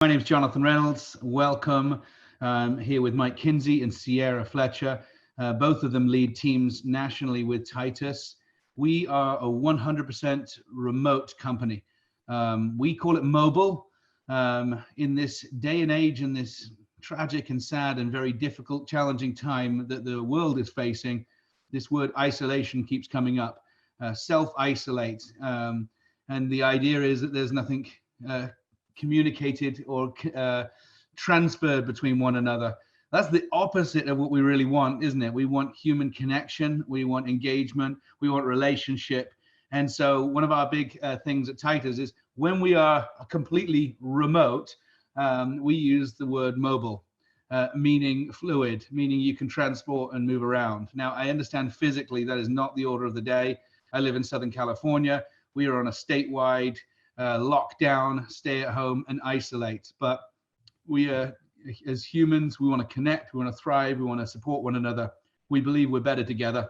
My name is Jonathan Reynolds. Welcome. Here with Mike Kuenzi and Sierra Fletcher. Both of them lead teams nationally with Titus. We are a 100% remote company. We call it mobile. In this day and age, in this tragic and sad and very difficult, challenging time that the world is facing, this word isolation keeps coming up. Self-isolate. And the idea is that there's nothing communicated or transferred between one another. That's the opposite of what we really want, isn't it? We want human connection, we want engagement, we want relationship. And so one of our big things at Titus is when we are completely remote, we use the word mobile, meaning fluid, meaning you can transport and move around. Now, I understand physically that is not the order of the day. I live in Southern California. We are on a statewide lockdown, stay at home and isolate. But we as humans, we want to connect, we want to thrive, we want to support one another. We believe we're better together,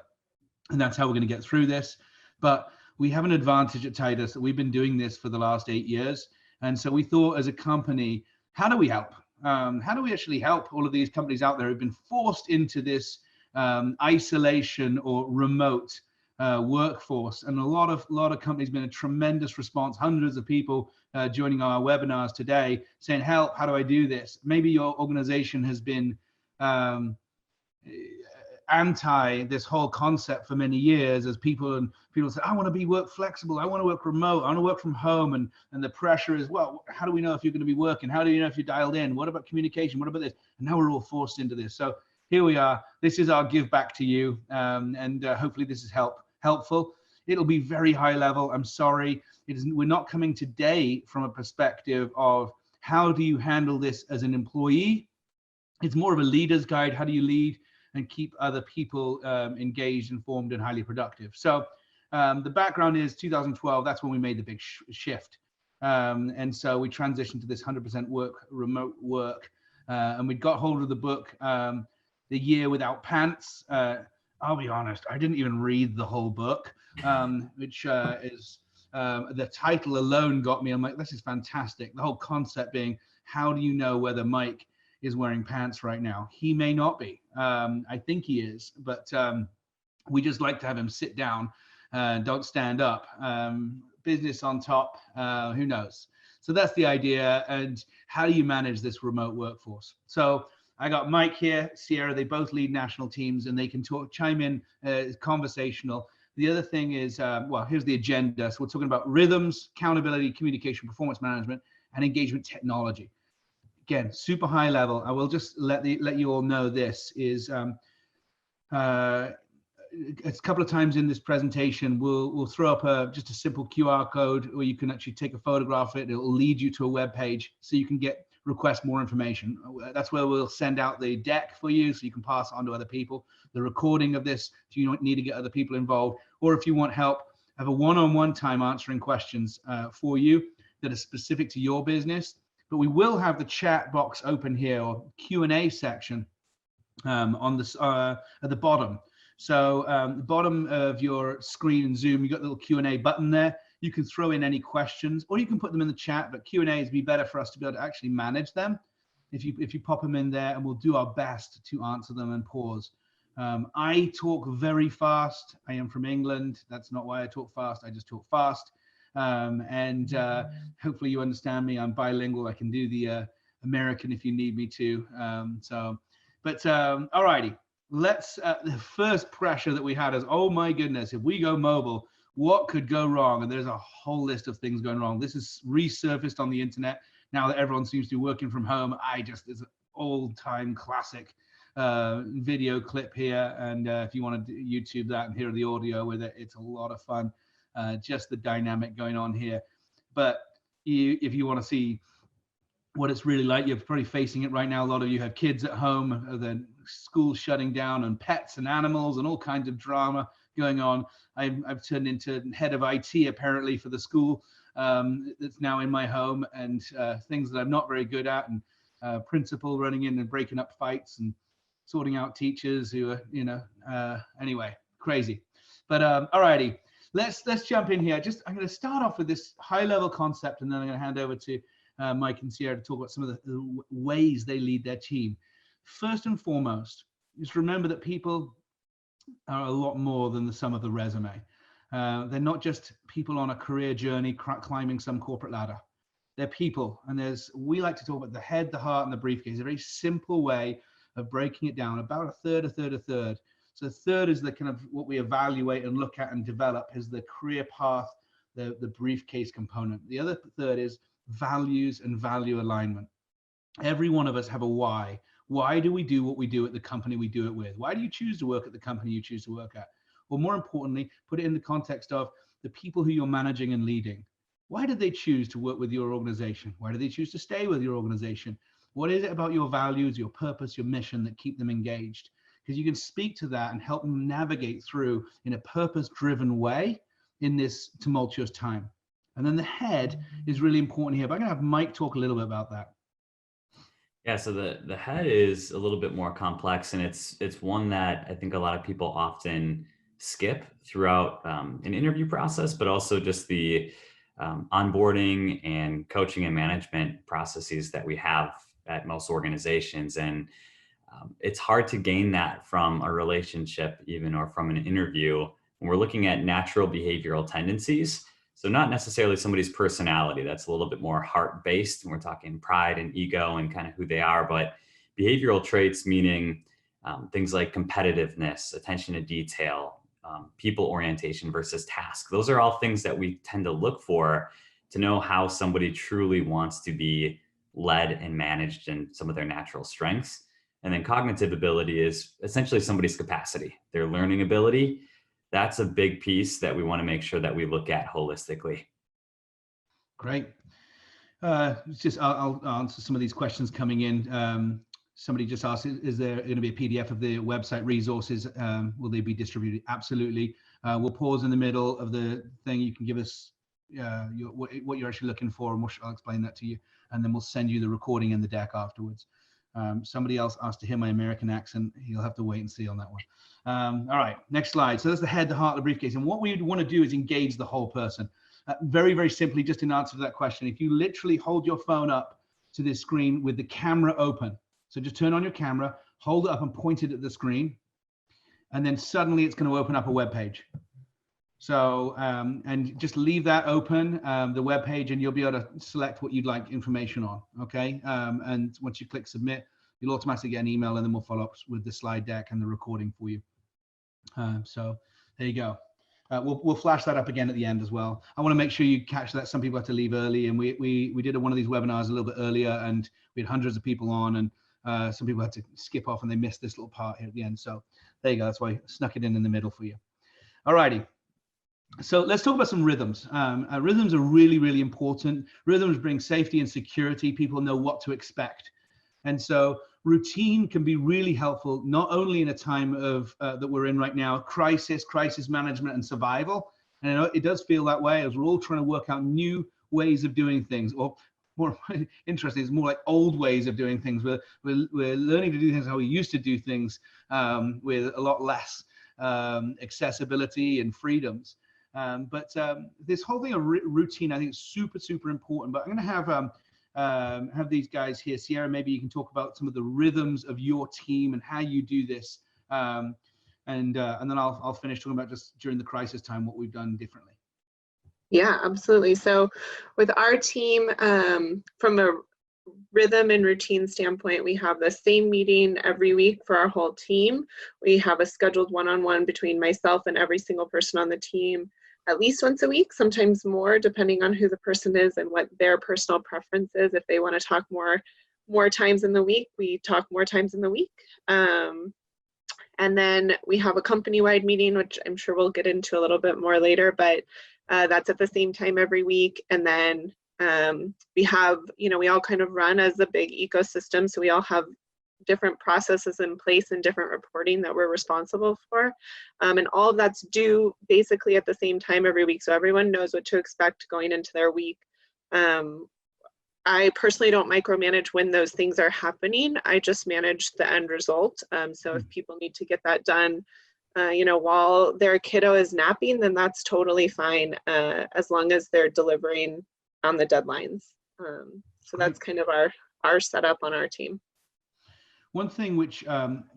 and that's how we're going to get through this. But we have an advantage at Titus that we've been doing this for the last 8 years. And so we thought as a company, how do we help? How do we actually help all of these companies out there who've been forced into this isolation or remote workforce? And a lot of companies been a tremendous response. Hundreds of people joining our webinars today saying, help, how do I do this? Maybe your organization has been anti this whole concept for many years, as people say, I want to be work flexible, I want to work remote, I want to work from home, and the pressure is, well, how do we know if you're going to be working? How do you know if you're dialed in? What about communication? What about this? And now we're all forced into this. So here we are. This is our give back to you, and hopefully this is helpful. It'll be very high level. I'm sorry. We're not coming today from a perspective of how do you handle this as an employee. It's more of a leader's guide. How do you lead and keep other people engaged, informed, and highly productive? So the background is 2012. That's when we made the big shift. And so we transitioned to this 100% remote work. And we got hold of the book, The Year Without Pants. I'll be honest, I didn't even read the whole book, which is the title alone got me. I'm like, this is fantastic. The whole concept being, how do you know whether Mike is wearing pants right now? He may not be. I think he is, but we just like to have him sit down, don't stand up. Business on top, who knows? So that's the idea. And how do you manage this remote workforce? So I got Mike here, Sierra, they both lead national teams, and they can chime in, conversational. The other thing is, well, here's the agenda. So we're talking about rhythms, accountability, communication, performance management, and engagement technology. Again, super high level. I will just let you all know this is, a couple of times in this presentation, we'll throw up just a simple QR code where you can actually take a photograph of it. It'll lead you to a web page so you can request more information. That's where we'll send out the deck for you so you can pass it on to other people. The recording of this, if you need to get other people involved, or if you want help, have a one-on-one time answering questions for you that are specific to your business. But we will have the chat box open here, or Q&A section on this at the bottom. So the bottom of your screen in Zoom, you got the little Q&A button there. You can throw in any questions, or you can put them in the chat, but Q&A would be better for us to be able to actually manage them. If you pop them in there, and we'll do our best to answer them and pause. I talk very fast. I am from England. That's not why I talk fast. I just talk fast. And hopefully you understand me. I'm bilingual. I can do the American if you need me to. All righty. Let's, the first pressure that we had is, oh my goodness, if we go mobile, what could go wrong? And there's a whole list of things going wrong. This is resurfaced on the internet now that everyone seems to be working from home. It's an old-time classic video clip here. And if you want to YouTube that and hear the audio with it, it's a lot of fun. Just the dynamic going on here. But if you want to see what it's really like, you're probably facing it right now. A lot of you have kids at home, the school shutting down, and pets and animals and all kinds of drama going on. I've turned into head of IT apparently for the school that's now in my home, and things that I'm not very good at, and principal running in and breaking up fights and sorting out teachers who are, anyway, crazy. But all righty. Let's jump in here. I'm going to start off with this high level concept, and then I'm going to hand over to Mike and Sierra, to talk about some of the ways they lead their team. First and foremost, just remember that people are a lot more than the sum of the resume. They're not just people on a career journey climbing some corporate ladder. They're people, and we like to talk about the head, the heart, and the briefcase. A very simple way of breaking it down, about a third, a third, a third. So a third is the kind of what we evaluate and look at and develop is the career path, the briefcase component. The other third is values and value alignment. Every one of us have a why. Why do we do what we do at the company we do it with? Why do you choose to work at the company you choose to work at? Or more importantly, put it in the context of the people who you're managing and leading. Why did they choose to work with your organization? Why do they choose to stay with your organization? What is it about your values, your purpose, your mission that keep them engaged? Because you can speak to that and help them navigate through in a purpose-driven way in this tumultuous time. And then the head is really important here, but I'm going to have Mike talk a little bit about that. Yeah, so the head is a little bit more complex, and it's one that I think a lot of people often skip throughout an interview process, but also just the onboarding and coaching and management processes that we have at most organizations. And it's hard to gain that from a relationship even, or from an interview, when we're looking at natural behavioral tendencies. So not necessarily somebody's personality, that's a little bit more heart-based, and we're talking pride and ego and kind of who they are, but behavioral traits, meaning things like competitiveness, attention to detail, people orientation versus task. Those are all things that we tend to look for to know how somebody truly wants to be led and managed in some of their natural strengths. And then cognitive ability is essentially somebody's capacity, their learning ability. That's a big piece that we want to make sure that we look at holistically. Great. I'll answer some of these questions coming in. Somebody just asked, is there going to be a PDF of the website resources? Will they be distributed? Absolutely. We'll pause in the middle of the thing. You can give us what you're actually looking for, and I'll explain that to you. And then we'll send you the recording and the deck afterwards. Somebody else asked to hear my American accent. You'll have to wait and see on that one. All right, next slide. So that's the head, the heart, the briefcase. And what we want to do is engage the whole person. Very, very simply, just in answer to that question, if you literally hold your phone up to this screen with the camera open, so just turn on your camera, hold it up and point it at the screen, and then suddenly it's going to open up a web page. So, and just leave that open, the web page, and you'll be able to select what you'd like information on, okay? And once you click submit, you'll automatically get an email, and then we'll follow up with the slide deck and the recording for you. So there you go. We'll flash that up again at the end as well. I want to make sure you catch that. Some people have to leave early, and we did one of these webinars a little bit earlier, and we had hundreds of people on, and some people had to skip off, and they missed this little part here at the end. So there you go. That's why I snuck it in the middle for you. All righty. So let's talk about some rhythms. Rhythms are really, really important. Rhythms bring safety and security. People know what to expect. And so routine can be really helpful, not only in a time of that we're in right now, crisis management and survival. And I know it does feel that way as we're all trying to work out new ways of doing things, or more interesting, it's more like old ways of doing things. We're learning to do things how we used to do things, with a lot less accessibility and freedoms. But this whole thing of routine, I think, is super, super important. But I'm going to have these guys here. Sierra, maybe you can talk about some of the rhythms of your team and how you do this, and then I'll finish talking about just during the crisis time what we've done differently. Yeah, absolutely. So with our team, from a rhythm and routine standpoint, we have the same meeting every week for our whole team. We have a scheduled one-on-one between myself and every single person on the team at least once a week, sometimes more, depending on who the person is and what their personal preference is. If they want to talk more times in the week, we talk more times in the week. And then we have a company-wide meeting, which I'm sure we'll get into a little bit more later, but that's at the same time every week. And then we have, we all kind of run as a big ecosystem, so we all have different processes in place and different reporting that we're responsible for. And all of that's due basically at the same time every week, so everyone knows what to expect going into their week. I personally don't micromanage when those things are happening. I just manage the end result. So if people need to get that done, while their kiddo is napping, then that's totally fine, as long as they're delivering on the deadlines. So that's kind of our setup on our team. One thing which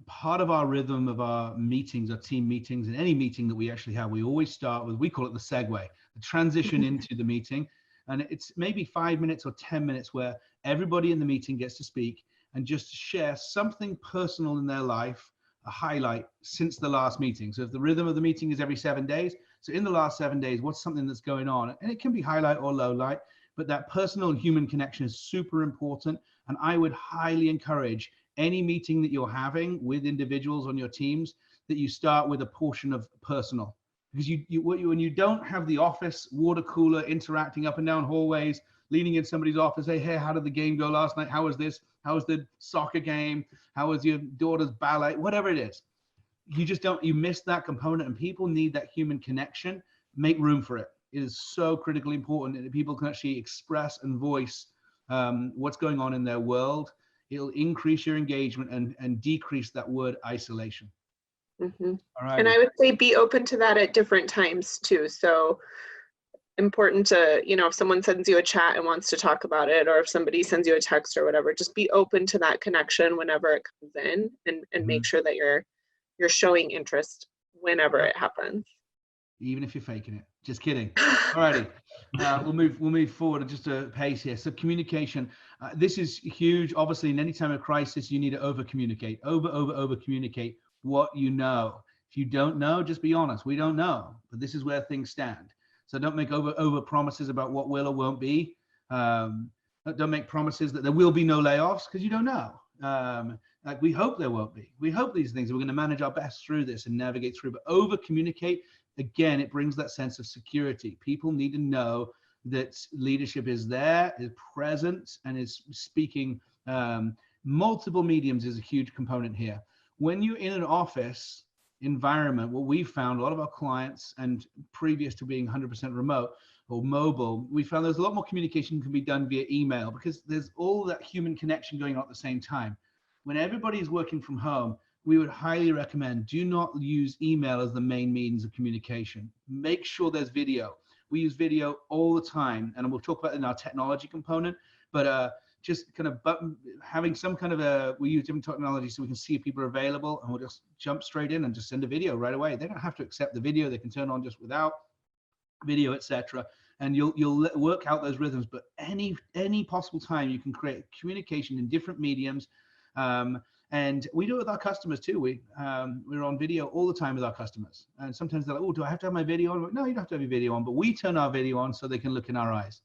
part of our rhythm of our meetings, our team meetings, and any meeting that we actually have, we always start with, we call it the segue, the transition into the meeting. And it's maybe 5 minutes or 10 minutes where everybody in the meeting gets to speak and just share something personal in their life, a highlight since the last meeting. So if the rhythm of the meeting is every 7 days, so in the last 7 days, what's something that's going on? And it can be highlight or low light, but that personal and human connection is super important. And I would highly encourage any meeting that you're having with individuals on your teams that you start with a portion of personal, because when you don't have the office water cooler interacting up and down hallways, leaning in somebody's office, hey, how did the game go last night? How was this? How was the soccer game? How was your daughter's ballet? Whatever it is, you miss that component, and people need that human connection. Make room for it. It is so critically important that people can actually express and voice what's going on in their world. It'll increase your engagement and decrease that word isolation. Mm-hmm. All right. And I would say be open to that at different times too. So important to, if someone sends you a chat and wants to talk about it, or if somebody sends you a text or whatever, just be open to that connection whenever it comes in, and make sure that you're showing interest whenever it happens. Even if you're faking it. Just kidding. Alrighty, we'll move forward at just a pace here. So communication, this is huge. Obviously, in any time of crisis, you need to over communicate, over communicate what you know. If you don't know, just be honest. We don't know, but this is where things stand. So don't make over promises about what will or won't be. Don't make promises that there will be no layoffs, because you don't know. Like we hope there won't be. We hope these things, we're going to manage our best through this and navigate through, but over communicate. Again, it brings that sense of security. People need to know that leadership is there, is present, and is speaking. Multiple mediums is a huge component here. When you're in an office environment, what we've found, a lot of our clients, and previous to being 100% remote or mobile, we found there's a lot more communication can be done via email, because there's all that human connection going on at the same time. When everybody's working from home, we would highly recommend do not use email as the main means of communication. Make sure there's video. We use video all the time, and we'll talk about it in our technology component, but just kind of having some kind of we use different technology so we can see if people are available, and we'll just jump straight in and just send a video right away. They don't have to accept the video. They can turn on just without video, etc. And you'll work out those rhythms, but any possible time you can create communication in different mediums. And we do it with our customers too. We're on video all the time with our customers. And sometimes they're like, oh, do I have to have my video on? No, you don't have to have your video on, but we turn our video on so they can look in our eyes.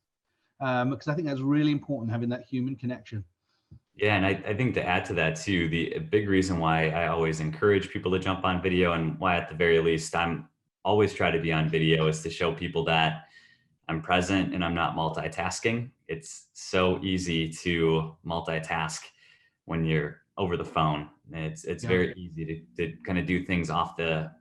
Because I think that's really important, having that human connection. Yeah, and I think to add to that too, the big reason why I always encourage people to jump on video, and why at the very least I'm always try to be on video, is to show people that I'm present and I'm not multitasking. It's so easy to multitask when you're over the phone. It's very easy to kind of do things off to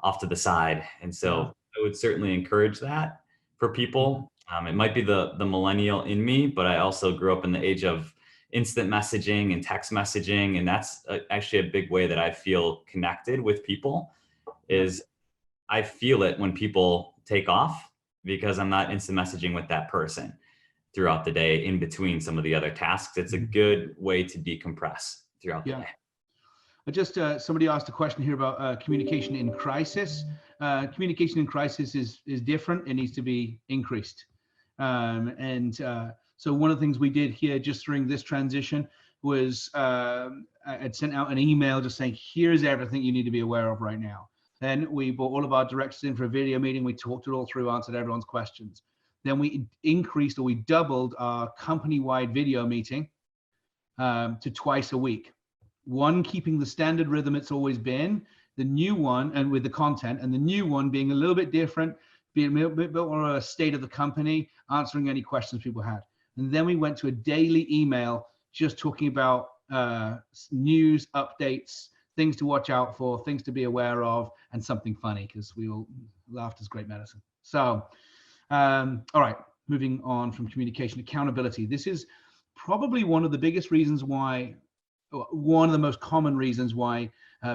the side. And so I would certainly encourage that for people. It might be the millennial in me, but I also grew up in the age of instant messaging and text messaging. And that's actually a big way that I feel connected with people, is I feel it when people take off, because I'm not instant messaging with that person throughout the day in between some of the other tasks. It's a good way to decompress throughout the day. I just somebody asked a question here about communication in crisis. Communication in crisis is different. It needs to be increased. So one of the things we did here just during this transition was I'd sent out an email just saying, here's everything you need to be aware of right now. Then we brought all of our directors in for a video meeting. We talked it all through, answered everyone's questions. Then we increased, or we doubled, our company-wide video meeting to twice a week. One keeping the standard rhythm it's always been, the new one, and with the content, and the new one being a little bit different, being a bit more a state of the company, answering any questions people had. And then we went to a daily email just talking about news, updates, things to watch out for, things to be aware of, and something funny, because we all laughed is great medicine. So, all right, moving on from communication, accountability. This is probably one of the biggest reasons why, one of the most common reasons why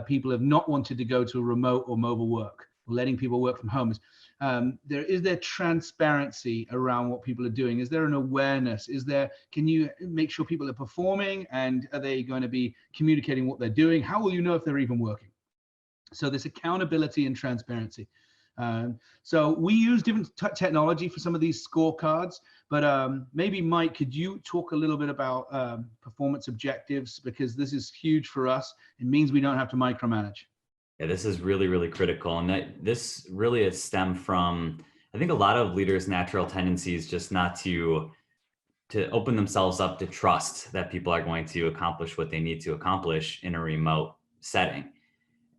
people have not wanted to go to remote or mobile work, letting people work from home, is is there transparency around what people are doing? Is there an awareness? Can you make sure people are performing, and are they going to be communicating what they're doing? How will you know if they're even working? So this accountability and transparency. So we use different technology for some of these scorecards, but maybe Mike, could you talk a little bit about performance objectives, because this is huge for us. It means we don't have to micromanage. Yeah, this is really, really critical. And this really is stemmed from, I think, a lot of leaders' natural tendencies just not to open themselves up to trust that people are going to accomplish what they need to accomplish in a remote setting.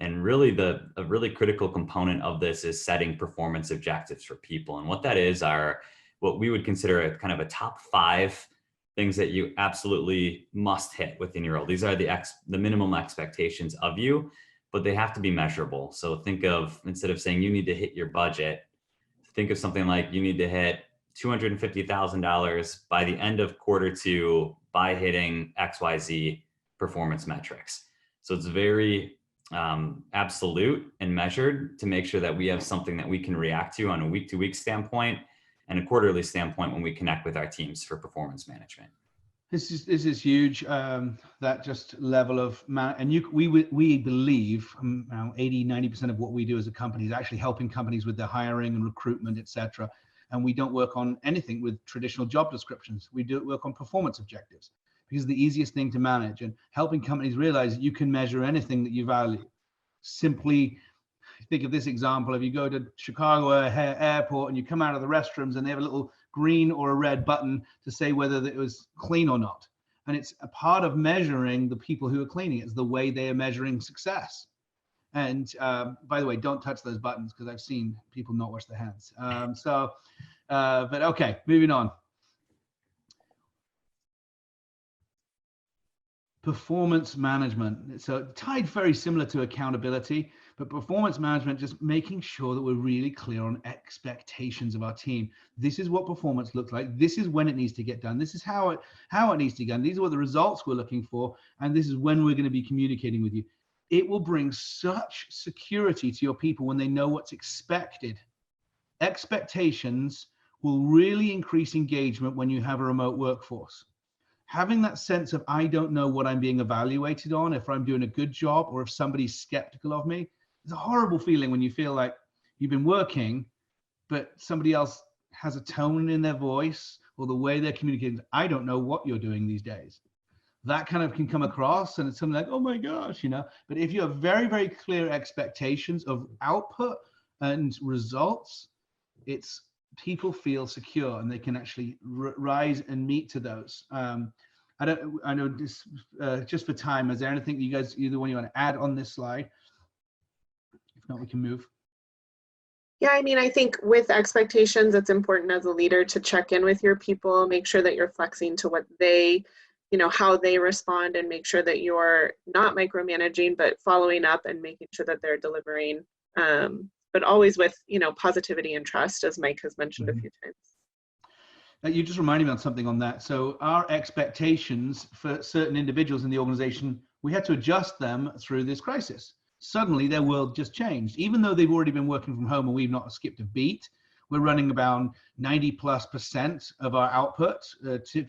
And really a really critical component of this is setting performance objectives for people. And what that is are what we would consider a kind of a top 5 things that you absolutely must hit within your role. These are the minimum expectations of you, but they have to be measurable. So think of, instead of saying you need to hit your budget, think of something like you need to hit $250,000 by the end of Q2 by hitting XYZ performance metrics. So it's very absolute and measured to make sure that we have something that we can react to on a week-to-week standpoint and a quarterly standpoint when we connect with our teams for performance management. This is huge. That just level of we believe 80-90% of what we do as a company is actually helping companies with their hiring and recruitment, etc. And we don't work on anything with traditional job descriptions. We do work on performance objectives, because the easiest thing to manage, and helping companies realize that you can measure anything that you value. Simply think of this example. If you go to Chicago airport and you come out of the restrooms and they have a little green or a red button to say whether it was clean or not. And it's a part of measuring the people who are cleaning. It's the way they are measuring success. And by the way, don't touch those buttons, because I've seen people not wash their hands. But okay, moving on. Performance management. So tied very similar to accountability, but performance management, just making sure that we're really clear on expectations of our team. This is what performance looks like. This is when it needs to get done. This is how it needs to get done. These are what the results we're looking for. And this is when we're going to be communicating with you. It will bring such security to your people when they know what's expected. Expectations will really increase engagement when you have a remote workforce. Having that sense of, I don't know what I'm being evaluated on, if I'm doing a good job or if somebody's skeptical of me. It's a horrible feeling when you feel like you've been working, but somebody else has a tone in their voice or the way they're communicating. I don't know what you're doing these days. That kind of can come across, and it's something like, oh my gosh, But if you have very, very clear expectations of output and results, people feel secure and they can actually rise and meet to those. I know this, just for time, is there anything you guys, either one you want to add on this slide? If not, we can move. Yeah, I think with expectations, it's important as a leader to check in with your people, make sure that you're flexing to what they, how they respond, and make sure that you're not micromanaging, but following up and making sure that they're delivering. But always with, positivity and trust, as Mike has mentioned a few times. You just reminded me on something on that. So our expectations for certain individuals in the organization, we had to adjust them through this crisis. Suddenly their world just changed. Even though they've already been working from home and we've not skipped a beat, we're running about 90+% of our output,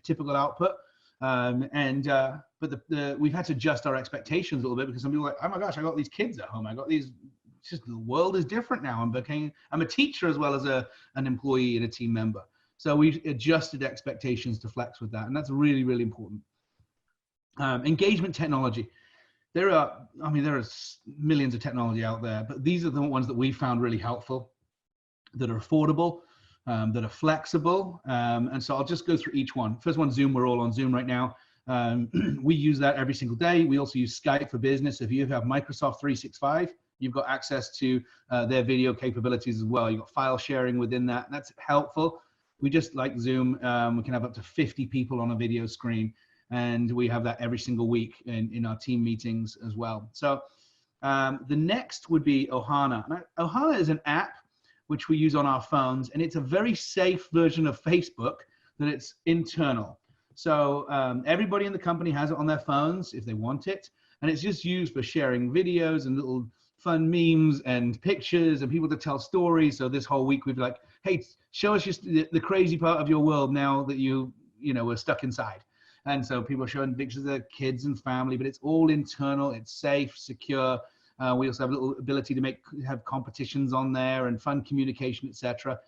typical output. But we've had to adjust our expectations a little bit, because some people are like, oh my gosh, I got these kids at home. I got these. Just the world is different now. I'm a teacher as well as an employee and a team member. So we've adjusted expectations to flex with that. And that's really, really important. Engagement technology. There are millions of technology out there, but these are the ones that we found really helpful, that are affordable, that are flexible. And so I'll just go through each one. First one, Zoom. We're all on Zoom right now. We use that every single day. We also use Skype for business. If you have Microsoft 365, you've got access to their video capabilities as well. You've got file sharing within that. That's helpful. We just like Zoom. We can have up to 50 people on a video screen, and we have that every single week in our team meetings as well. So the next would be Ohana. Now, Ohana is an app which we use on our phones, and it's a very safe version of Facebook that it's internal. So everybody in the company has it on their phones if they want it, and it's just used for sharing videos and little fun memes and pictures and people to tell stories. So this whole week we'd be like, hey, show us just the crazy part of your world now that you know, we're stuck inside. And so people are showing pictures of their kids and family, but it's all internal, it's safe, secure. We also have a little ability to have competitions on there and fun communication, etc.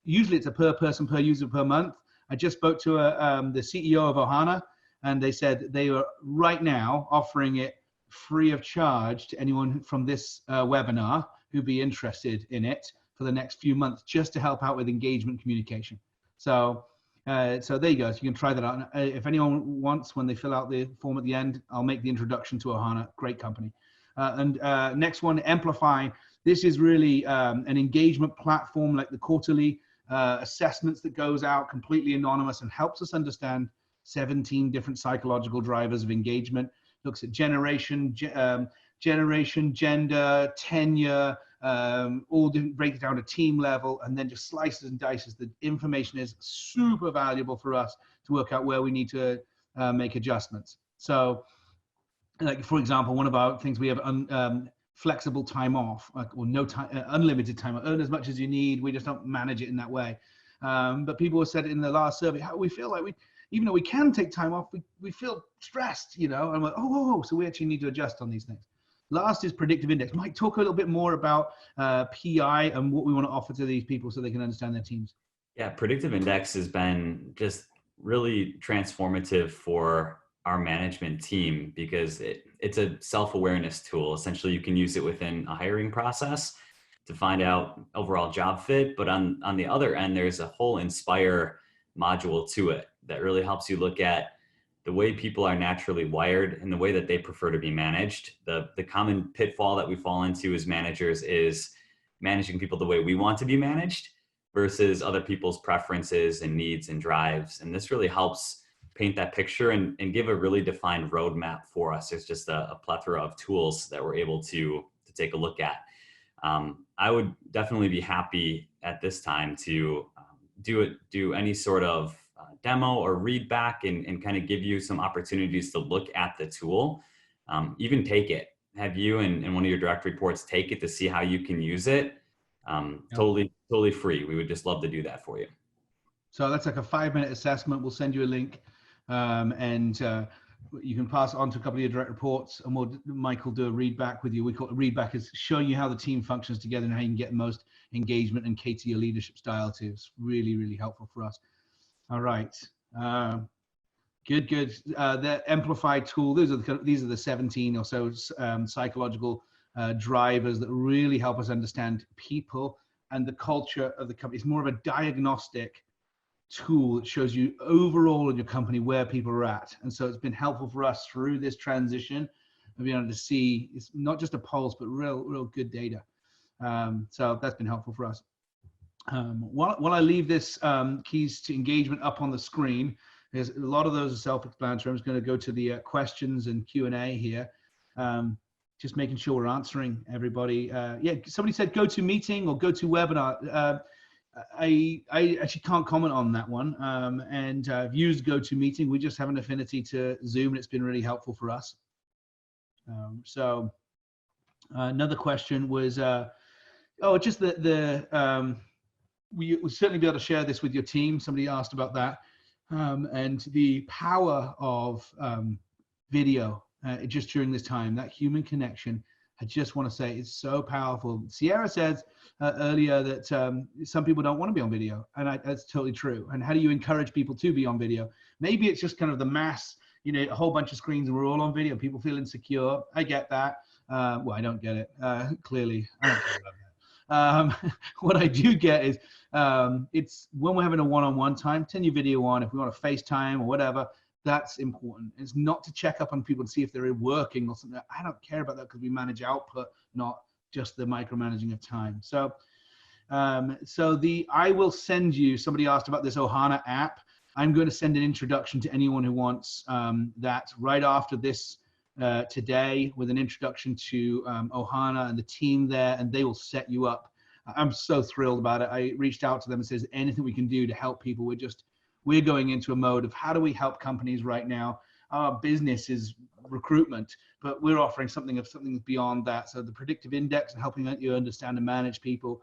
Usually it's a per person, per user, per month. I just spoke to the CEO of Ohana, and they said they are right now offering it free of charge to anyone from this webinar who'd be interested in it for the next few months, just to help out with engagement communication. So there you go. So you can try that out. If anyone wants, when they fill out the form at the end, I'll make the introduction to Ohana. Great company. Next one, Amplify. This is really an engagement platform like the quarterly assessments that goes out completely anonymous and helps us understand 17 different psychological drivers of engagement. Looks at generation, gender, tenure, all break it down to team level, and then just slices and dices. The information is super valuable for us to work out where we need to make adjustments. So, like for example, one of our things, we have flexible time off, or no time, unlimited time. Earn as much as you need. We just don't manage it in that way. But people have said in the last survey how we feel like even though we can take time off, we feel stressed, you know. And I'm like, oh, so we actually need to adjust on these things. Last is predictive index. Mike, talk a little bit more about PI and what we want to offer to these people so they can understand their teams. Yeah, predictive index has been just really transformative for our management team because it's a self-awareness tool. Essentially, you can use it within a hiring process to find out overall job fit. But on the other end, there's a whole Inspire module to it that really helps you look at the way people are naturally wired and the way that they prefer to be managed. The common pitfall that we fall into as managers is managing people the way we want to be managed versus other people's preferences and needs and drives. And this really helps paint that picture and give a really defined roadmap for us. There's just a plethora of tools that we're able to take a look at. I would definitely be happy at this time to do any sort of demo or read back and kind of give you some opportunities to look at the tool. Even take it, have you and one of your direct reports take it to see how you can use it. Totally free. We would just love to do that for you. So that's like a 5-minute assessment. We'll send you a link, and you can pass it on to a couple of your direct reports, and Mike will do a read back with you. We call it read back, is showing you how the team functions together and how you can get the most engagement and cater your leadership style to. It's really, really helpful for us. All right. Good. The Amplify tool, these are the 17 or so psychological drivers that really help us understand people and the culture of the company. It's more of a diagnostic tool that shows you overall in your company where people are at. And so it's been helpful for us through this transition of being able to see, it's not just a pulse, but real good data. So that's been helpful for us. While I leave this keys to engagement up on the screen, there's a lot of those are self-explanatory. I'm just going to go to the questions and Q&A here. Just making sure we're answering everybody. Yeah, somebody said go to meeting or go to webinar. I actually can't comment on that one. And I've used GoToMeeting. We just have an affinity to Zoom, and it's been really helpful for us. So another question was, just we'll certainly be able to share this with your team. Somebody asked about that. And the power of video just during this time, that human connection. I just want to say it's so powerful. Sierra says earlier that some people don't want to be on video, and that's totally true. And how do you encourage people to be on video? Maybe it's just kind of the mass, a whole bunch of screens and we're all on video. People feel insecure. I get that. Well, I don't get it. Clearly, I don't care about that. What I do get is it's when we're having a one-on-one time, turn your video on. If we want to FaceTime or whatever, that's important. It's not to check up on people to see if they're working or something. I don't care about that because we manage output, not just the micromanaging of time. So, I will send you, somebody asked about this Ohana app. I'm going to send an introduction to anyone who wants that right after this today, with an introduction to Ohana and the team there, and they will set you up. I'm so thrilled about it. I reached out to them and says, anything we can do to help people. We're going into a mode of how do we help companies right now? Our business is recruitment, but we're offering something beyond that. So the predictive index and helping you understand and manage people,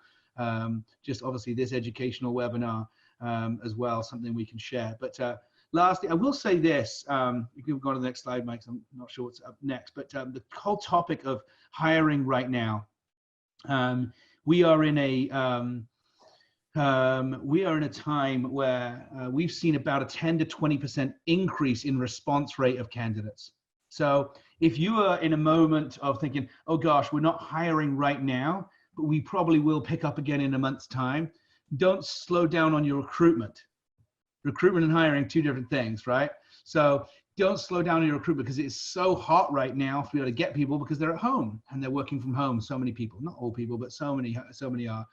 just obviously this educational webinar as well, something we can share. But lastly, I will say this, you can go to the next slide, Mike, I'm not sure what's up next, but the whole topic of hiring right now, we are in a time where we've seen about a 10 to 20% increase in response rate of candidates. So if you are in a moment of thinking, oh gosh, we're not hiring right now, but we probably will pick up again in a month's time, don't slow down on your recruitment. Recruitment and hiring, two different things, right? So don't slow down on your recruitment because it's so hot right now for you to get people because they're at home and they're working from home. So many people, not all people, but so many are.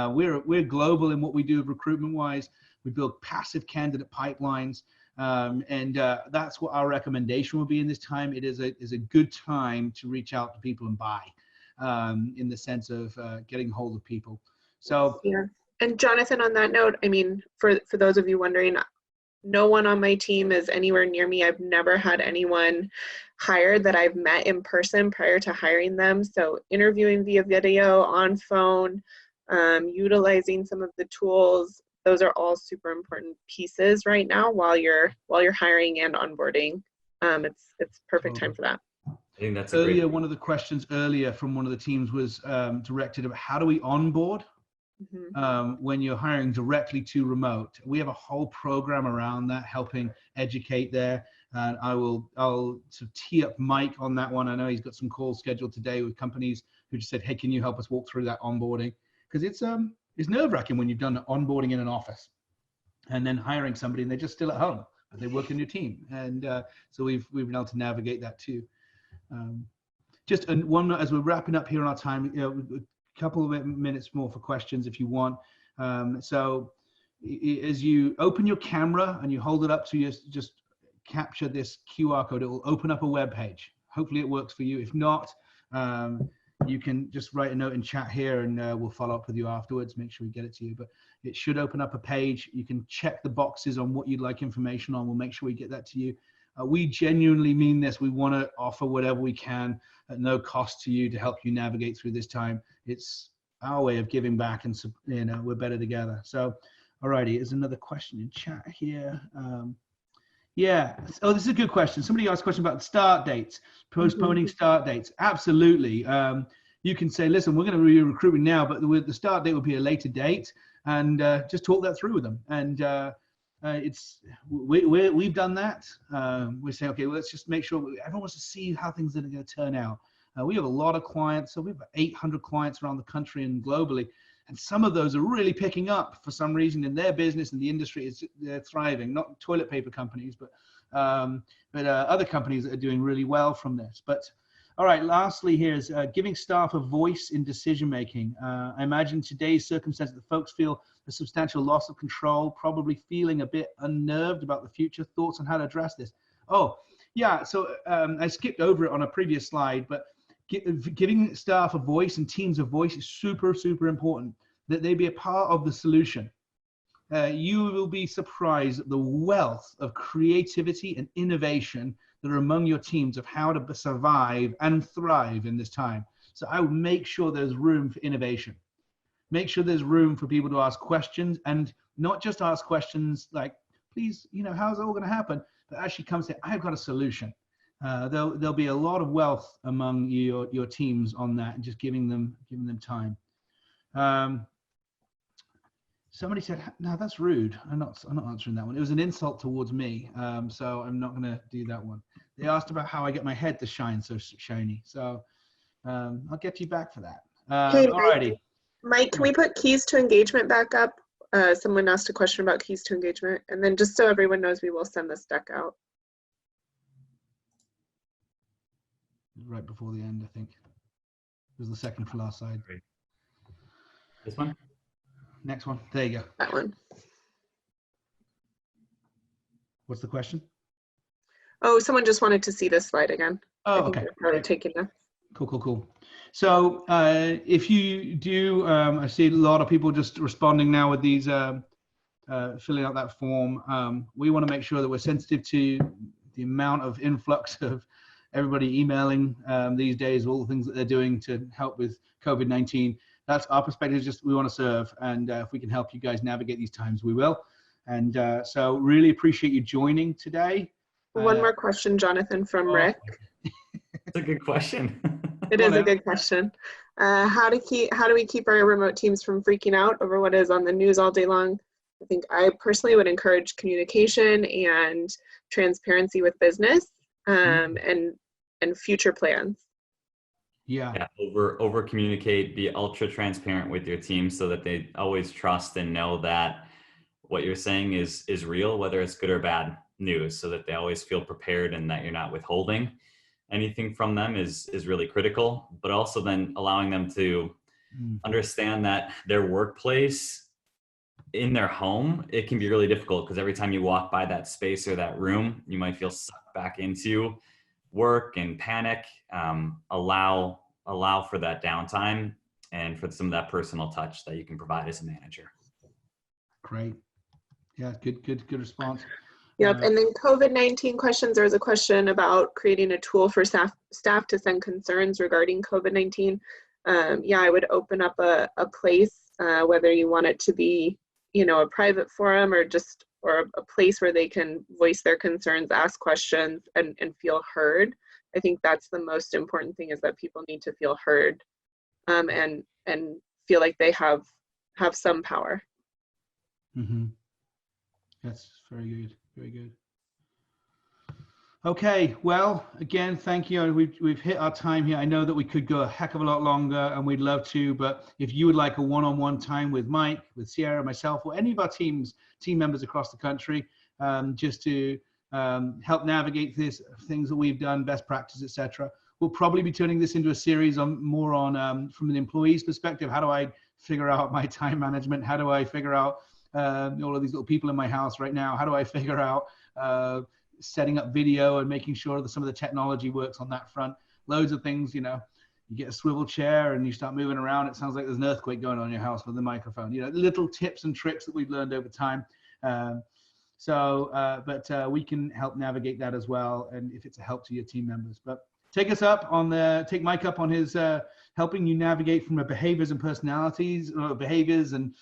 We're global in what we do recruitment wise. We build passive candidate pipelines, and that's what our recommendation will be in this time. It is a good time to reach out to people and buy, in the sense of getting hold of people. So yeah. And Jonathan, on that note, I mean, for those of you wondering, no one on my team is anywhere near me. I've never had anyone hired that I've met in person prior to hiring them. So interviewing via video, on phone, utilizing some of the tools, those are all super important pieces right now while you're hiring and onboarding. It's perfect time for that. I think that's earlier. One of the questions earlier from one of the teams was directed about how do we onboard when you're hiring directly to remote. We have a whole program around that, helping educate there. And I'll sort of tee up Mike on that one. I know he's got some calls scheduled today with companies who just said, hey, can you help us walk through that onboarding? Because it's nerve-wracking when you've done onboarding in an office and then hiring somebody and they're just still at home, but they work in your team. And so we've been able to navigate that too. Just one, as we're wrapping up here on our time, a couple of minutes more for questions if you want. So as you open your camera and you hold it up to you, just capture this QR code. It will open up a web page. Hopefully it works for you. If not, you can just write a note in chat here and we'll follow up with you afterwards, make sure we get it to you. But it should open up a page. You can check the boxes on what you'd like information on. We'll make sure we get that to you. We genuinely mean this. We want to offer whatever we can at no cost to you to help you navigate through this time. It's our way of giving back, and we're better together. So, alrighty, there's another question in chat here. Yeah. Oh, this is a good question. Somebody asked a question about start dates, postponing start dates. Absolutely. You can say, listen, we're going to be recruiting now, but the start date will be a later date, and just talk that through with them. And we've done that. We're saying, okay, well, let's just make sure everyone wants to see how things are going to turn out. We have a lot of clients, so we have 800 clients around the country and globally, and some of those are really picking up for some reason in their business and the industry. They're thriving. Not toilet paper companies, but other companies that are doing really well from this. But all right, lastly, here's giving staff a voice in decision making. I imagine today's circumstances that folks feel a substantial loss of control, probably feeling a bit unnerved about the future. Thoughts on how to address this? Oh, yeah. So I skipped over it on a previous slide, but giving staff a voice and teams a voice is super, super important, that they be a part of the solution. You will be surprised at the wealth of creativity and innovation that are among your teams of how to survive and thrive in this time. So I would make sure there's room for innovation. Make sure there's room for people to ask questions, and not just ask questions like, please, how's it all going to happen? But actually come say, I've got a solution. There'll be a lot of wealth among your teams on that, and just giving them time. Somebody said, no, that's rude. I'm not answering that one. It was an insult towards me. So I'm not going to do that one. They asked about how I get my head to shine so shiny. So I'll get you back for that. Hey, alrighty. Mike, can we put keys to engagement back up? Someone asked a question about keys to engagement. And then just so everyone knows, we will send this deck out. Right before the end, I think. It was the second to last slide. This one? Next one. There you go. That one. What's the question? Oh, someone just wanted to see this slide again. Oh, okay. Already taking that. Cool. So if you do, I see a lot of people just responding now with these, filling out that form. We want to make sure that we're sensitive to the amount of influx of everybody emailing these days, all the things that they're doing to help with COVID-19. That's our perspective. Just we want to serve, and if we can help you guys navigate these times, we will. And so really appreciate you joining today. One more question, Jonathan, from Rick. It's a good question. It is a good question. How do we keep our remote teams from freaking out over what is on the news all day long? I think I personally would encourage communication and transparency with business, and future plans. Yeah, over communicate, be ultra transparent with your team so that they always trust and know that what you're saying is real, whether it's good or bad news, so that they always feel prepared and that you're not withholding anything from them is really critical. But also then allowing them to understand that their workplace in their home, it can be really difficult because every time you walk by that space or that room, you might feel sucked back into work and panic. Allow for that downtime and for some of that personal touch that you can provide as a manager. Great. Yeah, good response. Yep. And then COVID-19 questions. There was a question about creating a tool for staff to send concerns regarding COVID-19. Yeah, I would open up a place, whether you want it to be, a private forum or a place where they can voice their concerns, ask questions, and feel heard. I think that's the most important thing, is that people need to feel heard, and feel like they have some power. Mm-hmm. That's very good. Very good. Okay, well, again, thank you. We've hit our time here. I know that we could go a heck of a lot longer, and we'd love to, but if you would like a one-on-one time with Mike, with Sierra, myself, or any of our team members across the country, just to help navigate things that we've done, best practice, etc. We'll probably be turning this into a series more on from an employee's perspective. How do I figure out my time management? How do I figure out all of these little people in my house right now? How do I figure out setting up video and making sure that some of the technology works on that front? Loads of things, you get a swivel chair and you start moving around. It sounds like there's an earthquake going on in your house with the microphone. Little tips and tricks that we've learned over time. But we can help navigate that as well, and if it's a help to your team members. But take Mike up on his helping you navigate from behaviors and personalities, behaviors and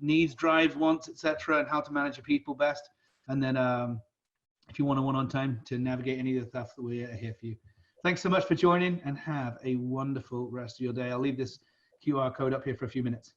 needs, drives, wants, etc., and how to manage your people best. And then if you want a one-on time to navigate any of the stuff, that we're here for you. Thanks so much for joining, and have a wonderful rest of your day. I'll leave this QR code up here for a few minutes.